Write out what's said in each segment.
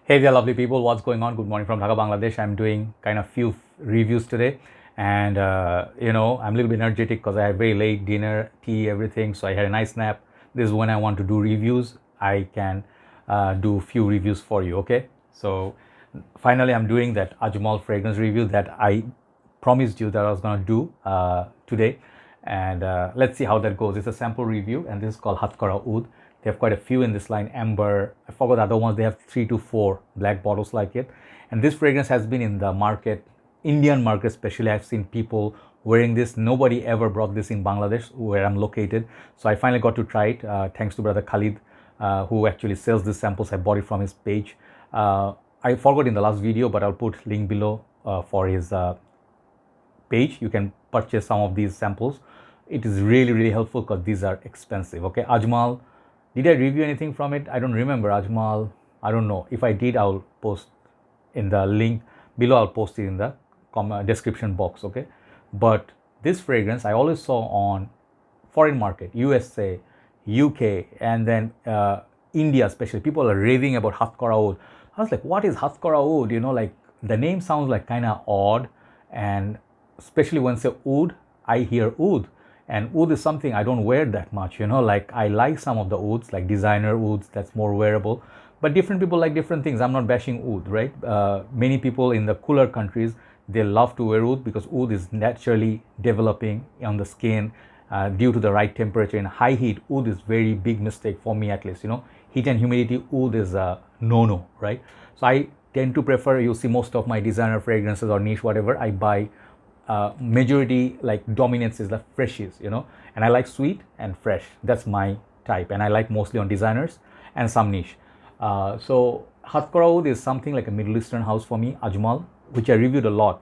Hey there, lovely people. What's going on? Good morning from Dhaka, Bangladesh. I'm doing kind of few reviews today, and I'm a little bit energetic because I had very late dinner, tea, everything. So I had a nice nap. This is when I want to do reviews. I can do few reviews for you. Okay. So finally, I'm doing that Ajmal fragrance review that I promised you that I was going to do today, and let's see how that goes. It's a sample review, and this is called Hatkara Oud. They have quite a few in this line. Amber, I forgot the other ones. They have 3 to 4 black bottles like it. And this fragrance has been in the market, Indian market especially. I've seen people wearing this. Nobody ever brought this in Bangladesh, where I'm located. So I finally got to try it, thanks to brother Khalid, who actually sells these samples. I bought it from his page. I forgot in the last video, but I'll put link below for his page. You can purchase some of these samples. It is really, really helpful because these are expensive. Okay, Ajmal, did I review anything from it? I don't remember. Ajmal, I don't know. If I did, I'll post in the link below. I'll post it in the description box. Okay, but this fragrance I always saw on foreign market, USA, UK, and then India especially. People are raving about Hatkara Oud. I was like, what is Hatkara Oud? Like the name sounds like kind of odd, and especially when say oud, I hear oud, and oud is something I don't wear that much. Like I like some of the ouds, like designer ouds, that's more wearable, but different people like different things. I'm not bashing oud, right? Many people in the cooler countries, they love to wear oud because oud is naturally developing on the skin due to the right temperature. In high heat, oud is very big mistake for me, at least. Heat and humidity, oud is a no, right? So I tend to prefer, you see most of my designer fragrances or niche whatever I buy, majority like dominance is the freshies, and I like sweet and fresh. That's my type, and I like mostly on designers and some niche. So Hatkara Oud is something like a Middle Eastern house for me. Ajmal, which I reviewed a lot.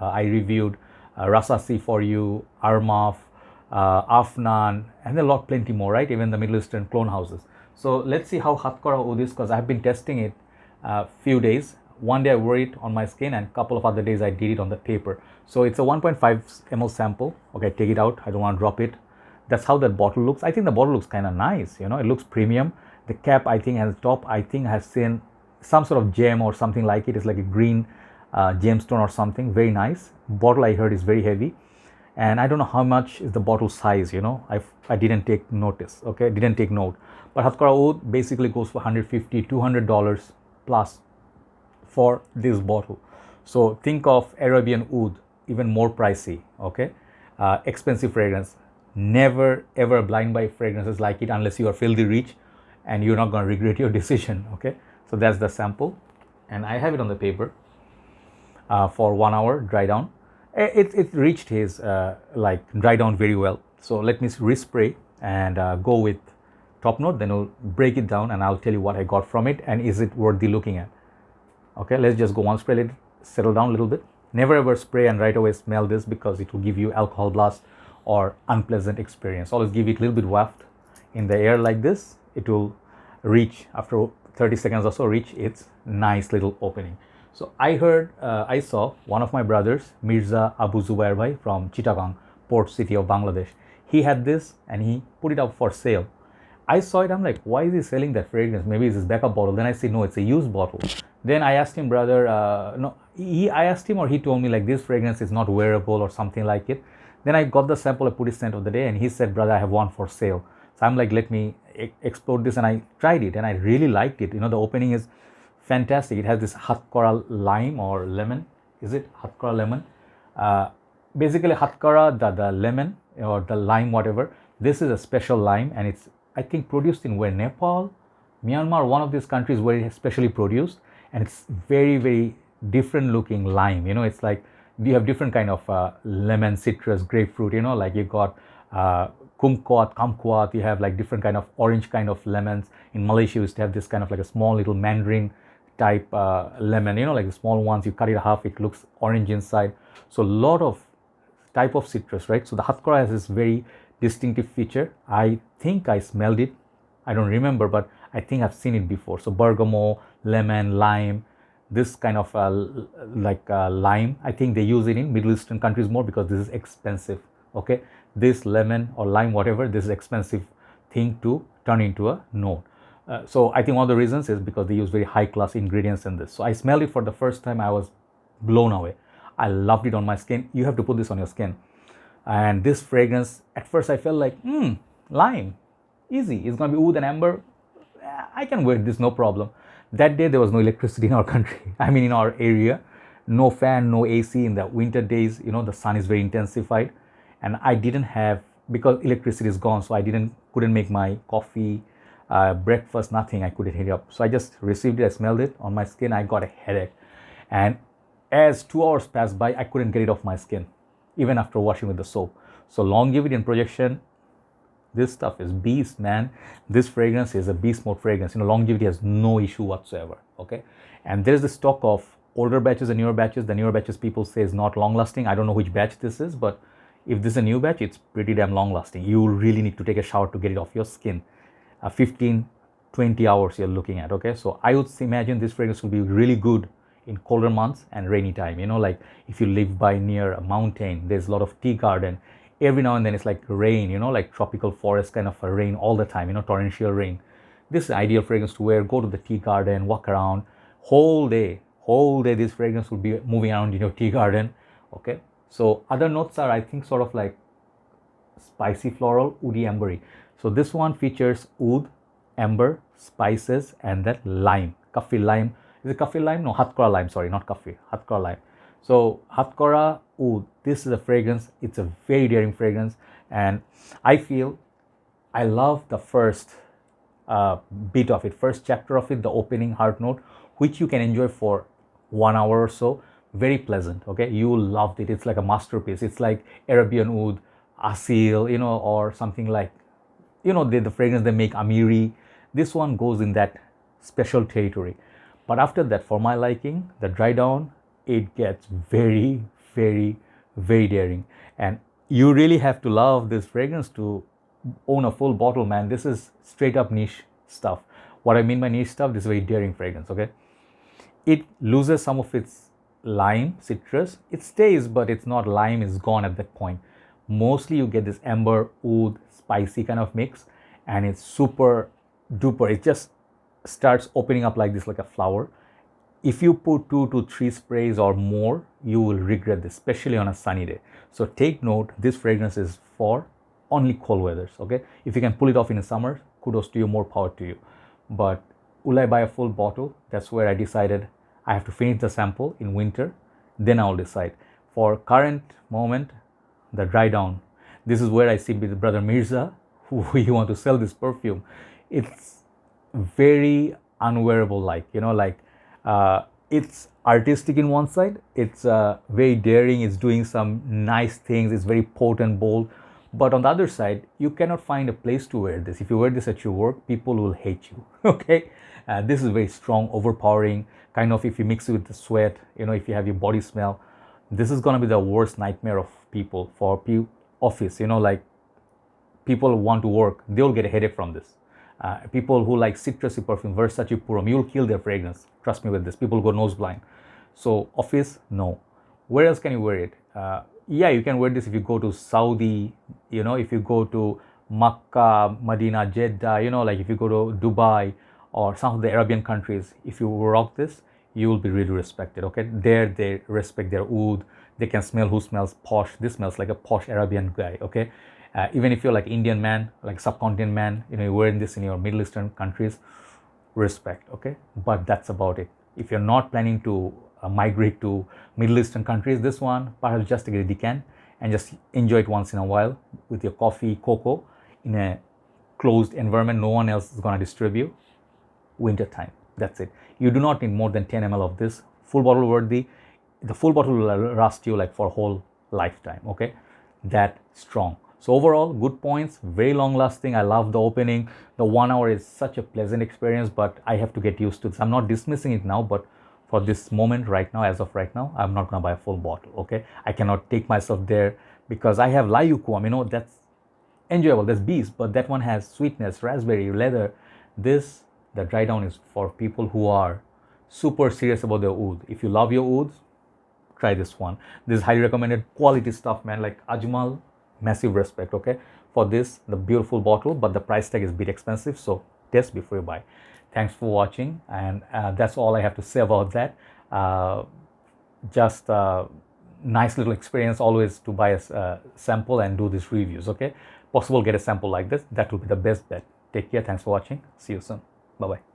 I reviewed Rasasi for you, Armaf, Afnan, and a lot plenty more, right? Even the Middle Eastern clone houses. So let's see how Hatkara Oud is, because I've been testing it a few days. One day I wore it on my skin, and a couple of other days I did it on the paper. So it's a 1.5 ml sample. Okay, take it out. I don't want to drop it. That's how that bottle looks. I think the bottle looks kind of nice. It looks premium. The cap, I think, has top. I think has seen some sort of gem or something like it. It's like a green gemstone or something. Very nice. Bottle, I heard, is very heavy, and I don't know how much is the bottle size. I didn't take notice. Okay, didn't take note. But Hatkara Oud basically goes for $150, $200 plus for this bottle. So think of Arabian oud, even more pricey. Okay, expensive fragrance. Never ever blind buy fragrances like it unless you are filthy rich, and you're not going to regret your decision. Okay, so that's the sample, and I have it on the paper for 1 hour dry down. It reached his like dry down very well. So let me respray and go with top note. Then we'll break it down, and I'll tell you what I got from it and is it worthy looking at. Okay, let's just go one spray, let it settle down a little bit. Never ever spray and right away smell this, because it will give you alcohol blast or unpleasant experience. Always give it a little bit waft in the air like this. It will reach after 30 seconds or so, reach its nice little opening. So I saw one of my brothers, Mirza Abu Zubair Bhai from Chittagong, port city of Bangladesh. He had this and he put it up for sale. I saw it, I'm like, why is he selling that fragrance? Maybe it's his backup bottle. Then I see, no, it's a used bottle. Then I asked him, brother, no, I asked him, or he told me like this fragrance is not wearable or something like it. Then I got the sample, I put his scent of the day, and he said, brother, I have one for sale. So I'm like, let me explore this, and I tried it, and I really liked it. The opening is fantastic. It has this Hatkara lime or lemon. Is it Hatkara lemon? Basically, Hatkara, the lemon or the lime, whatever. This is a special lime, and it's, I think, produced in where, Nepal, Myanmar, one of these countries where it's specially produced, and it's very, very different looking lime. It's like you have different kind of lemon, citrus, grapefruit. Like you got kumquat, you have like different kind of orange kind of lemons. In Malaysia, you used to have this kind of like a small little mandarin type lemon. Like the small ones, you cut it half, it looks orange inside. So a lot of type of citrus, right? So the Hatkara has this very distinctive feature. I think I smelled it. I don't remember, but I think I've seen it before. So bergamot, lemon, lime, this kind of lime. I think they use it in Middle Eastern countries more because this is expensive. Okay, this lemon or lime, whatever, this is expensive thing to turn into a note. So I think one of the reasons is because they use very high class ingredients in this. So I smelled it for the first time. I was blown away. I loved it on my skin. You have to put this on your skin. And this fragrance, at first I felt like, lime, easy. It's going to be oud and amber. I can wear this, no problem. That day there was no electricity in our country. I mean, in our area, no fan, no AC in the winter days. You know, the sun is very intensified, and I didn't have, because electricity is gone. So I couldn't make my coffee, breakfast, nothing. I couldn't heat it up. So I just received it. I smelled it on my skin. I got a headache, and as 2 hours passed by, I couldn't get it off my skin, even after washing with the soap. So longevity and projection, this stuff is beast, man. This fragrance is a beast mode fragrance. You know, longevity has no issue whatsoever. Okay, and there's the stock of older batches and newer batches. The newer batches people say is not long lasting. I don't know which batch this is, but if this is a new batch, it's pretty damn long lasting. You really need to take a shower to get it off your skin. 15-20 hours you're looking at. Okay, so I would imagine this fragrance will be really good in colder months and rainy time. You know, like if you live by near a mountain, there's a lot of tea garden. Every now and then it's like rain, you know, like tropical forest kind of a rain all the time, you know, torrential rain. This is ideal fragrance to wear. Go to the tea garden, walk around whole day. This fragrance will be moving around in your tea garden. Okay, so other notes are, I think, sort of like spicy floral, woody, ambery. So this one features oud, amber, spices, and that lime, kaffir lime. Is it kaffir lime? No, Hatkara lime. Sorry, not kaffir, Hatkara lime. So Hatkara Oud, this is a fragrance. It's a very daring fragrance, and I feel I love the first bit of it, first chapter of it, the opening heart note, which you can enjoy for 1 hour or so. Very pleasant. Okay, you loved it. It's like a masterpiece. It's like Arabian Oud, Asil, you know, or something like, you know, the fragrance they make, Amiri. This one goes in that special territory. But after that, for my liking, the dry down, it gets very, very, very daring. And you really have to love this fragrance to own a full bottle, man. This is straight up niche stuff. What I mean by niche stuff, this is a very daring fragrance, okay? It loses some of its lime, citrus. It stays, but it's not lime, is gone at that point. Mostly you get this amber, oud, spicy kind of mix, and it's super duper. It just starts opening up like this, like a flower. If you put 2 to 3 sprays or more, you will regret this, especially on a sunny day. So take note, this fragrance is for only cold weathers, okay? If you can pull it off in the summer, kudos to you, more power to you. But will I buy a full bottle? That's where I decided I have to finish the sample in winter, then I'll decide. For current moment, the dry down, this is where I see with brother Mirza, who you want to sell this perfume. It's very unwearable, like, you know, like, it's artistic in one side, it's very daring, it's doing some nice things, it's very potent, bold. But on the other side, you cannot find a place to wear this. If you wear this at your work, people will hate you. Okay, this is very strong, overpowering, kind of. If you mix it with the sweat, you know, if you have your body smell, this is going to be the worst nightmare of people. For office, you know, like people who want to work, they will get a headache from this. People who like citrusy perfume, Versace Purum, you will kill their fragrance. Trust me with this. People go nose blind. So office, no. Where else can you wear it? Yeah, you can wear this if you go to Saudi, you know, if you go to Makkah, Medina, Jeddah, you know, like if you go to Dubai or some of the Arabian countries, if you rock this, you will be really respected, okay? There, they respect their oud. They can smell who smells posh. This smells like a posh Arabian guy, okay? Even if you're like Indian man, like subcontinent man, you know, you're wearing this in your Middle Eastern countries, respect, okay? But that's about it. If you're not planning to migrate to Middle Eastern countries, this one, perhaps just take a decant and just enjoy it once in a while with your coffee, cocoa, in a closed environment. No one else is going to disturb you. Winter time, that's it. You do not need more than 10 ml of this. Full bottle worthy. The full bottle will last you like for a whole lifetime, okay? That strong. So overall, good points, very long lasting. I love the opening. The 1 hour is such a pleasant experience, but I have to get used to this. I'm not dismissing it now, but for this moment right now, as of right now, I'm not going to buy a full bottle, okay? I cannot take myself there because I have Layukuam, you know, that's enjoyable, that's beast, but that one has sweetness, raspberry, leather. This, the dry down, is for people who are super serious about their oud. If you love your ouds, try this one. This is highly recommended, quality stuff, man. Like Ajmal, massive respect, okay? For this, the beautiful bottle, but the price tag is a bit expensive, so test before you buy. Thanks for watching, and that's all I have to say about that. Just nice little experience always to buy a sample and do these reviews. Okay, possible get a sample like this, that would be the best bet. Take care. Thanks for watching. See you soon. Bye bye.